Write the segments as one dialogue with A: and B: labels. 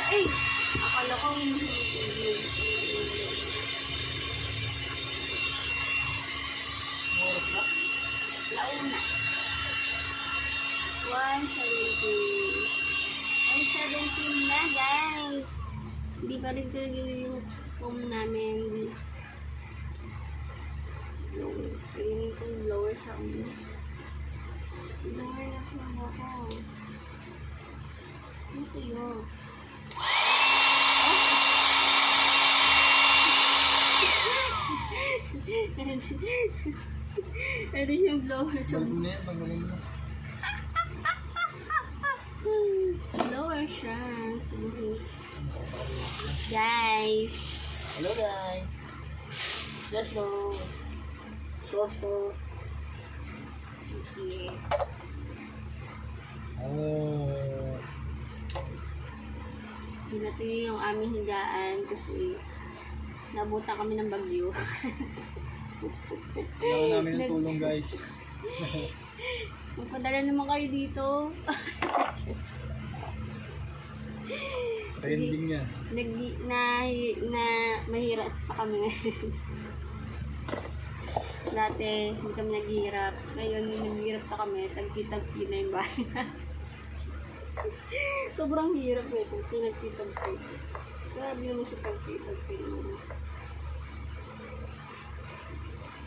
A: Ay! Akala ko hindi. Launa. 117 na, guys. Hindi pa rin yung home namin. Piling ko lower sound. Lower na siya ako. Ito yun. Ano yung lower sound? Lower siya. Guys.
B: Hello guys. Let's go. So.
A: Okay.
B: Oh.
A: Ito yung aming higaan kasi nabuta kami ng bagyo.
B: Kailangan namin ng tulong guys.
A: Magpadala naman kayo dito.
B: Trending yan.
A: Mahirap pa kami ngayon. Dati, hindi kami naghihirap. Ngayon, naghihirap pa kami. Tagpi-tagpi na yung bahay na. Sobrang hirap eh. Tagpi-tagpi. Grabe naman sa tagpi-tagpi.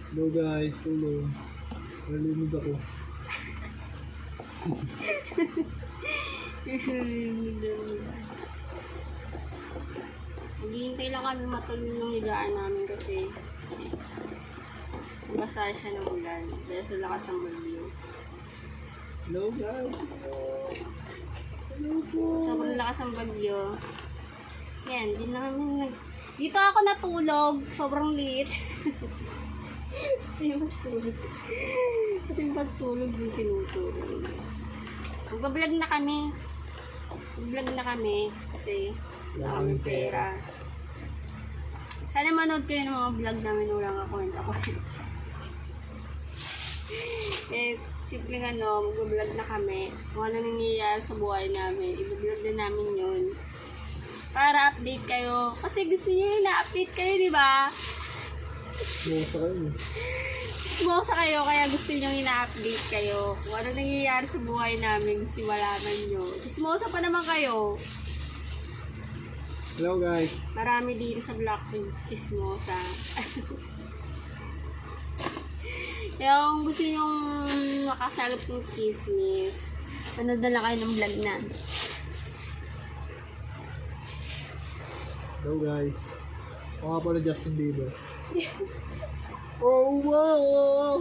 B: Hello guys, tulong. Nalunod ako.
A: Maghihintay lang kami matuloy ng higaan namin kasi basa siya ng ulan dahil sa lakas ng bagyo.
B: Hello guys. Hello po.
A: Sobrang lakas ng bagyo. Yan, di na kami dito ako natulog. Sobrang liit. Kasi yung pagtulog. Kasi yung pagtulog yung tinutulog. Magbablog na kami. Mag-vlog na kami kasi wala kami pera. Sana manood kayo ng mga vlog namin, walang ako. Eh, simple mag-vlog na kami. Kung ano nangyayari sa buhay namin, i-vlog din namin yun. Para update kayo. Kasi gusto niyo yung na-update kayo, di ba? Bumosa kayo, kaya gusto niyo yung na-update kayo. Kung ano nangyayari sa buhay namin, gusto niyo malaman nyo. Bumosa pa naman kayo.
B: Hello guys.
A: Marami dito sa Blackpink Chismosa. Yung gusto nyong makasalap ng chismis, panadala kayo ng vlog na.
B: Hello guys. Ako nga pala Justin Bieber. Oh wow!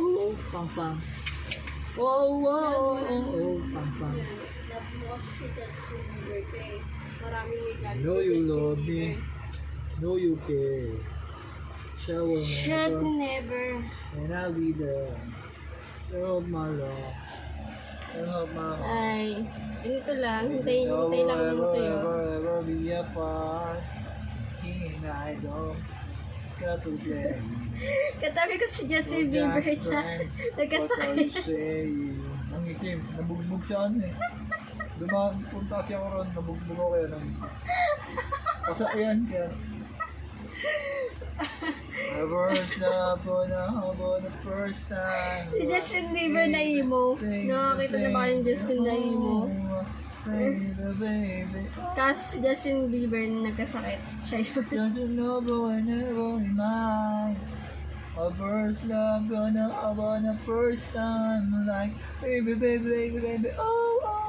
B: Pang pang. Oh wow! Oh pang pang.
A: Love mo kasi si Justin Bieber kay maraming may vlog.
B: Know you love me. Know you care.
A: Should never.
B: And I'll be there. You hold my love. You hold my heart.
A: Ay, ganito lang. Hintay lang naman kayo.
B: Ever be apart. And I don't got to play.
A: Katabi ko si Justin Bieber na nagkasakit.
B: Ang itim, nabugbog siya ano eh. Dumapunta siya ko ron, nabugbog ako kaya nang pasayan kaya. I first love on the first time.
A: Si Justin Bieber na emo. Nakakita na ba yung Justin na emo? Tapos Justin Bieber nagkasakit. Siya yun.
B: Doesn't know but never mind. A first love gonna on the first time. Like baby, baby, baby, baby. Oh,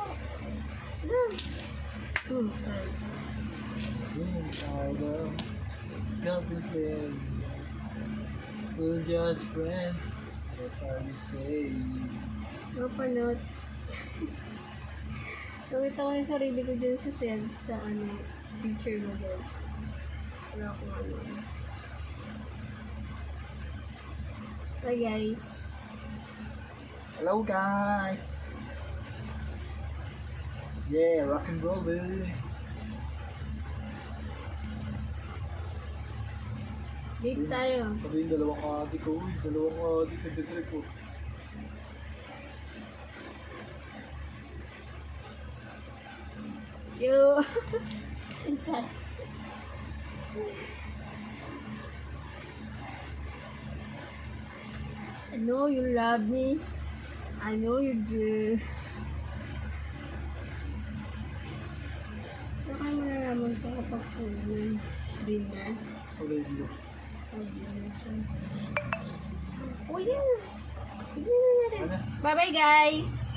B: oh. I love. Can't be fair. We're just friends. What are you saying?
A: Mapanood. Nakita ko yung sarili ko dyan sa set, sa ano, picture mo dyan. Wala akong ano. Hi guys.
B: Hello guys! Yeah, rock and roll baby!
A: Date tayo.
B: Sabi yung dalawang kati ko, uy, dalawang kati ko, trip ko.
A: Yo. Isa. I know you love me. I know you do. Baka malalaman ko kapag punan. Dinner.
B: Okay, dito.
A: Oh, yan. Tignan na natin. Bye-bye, guys.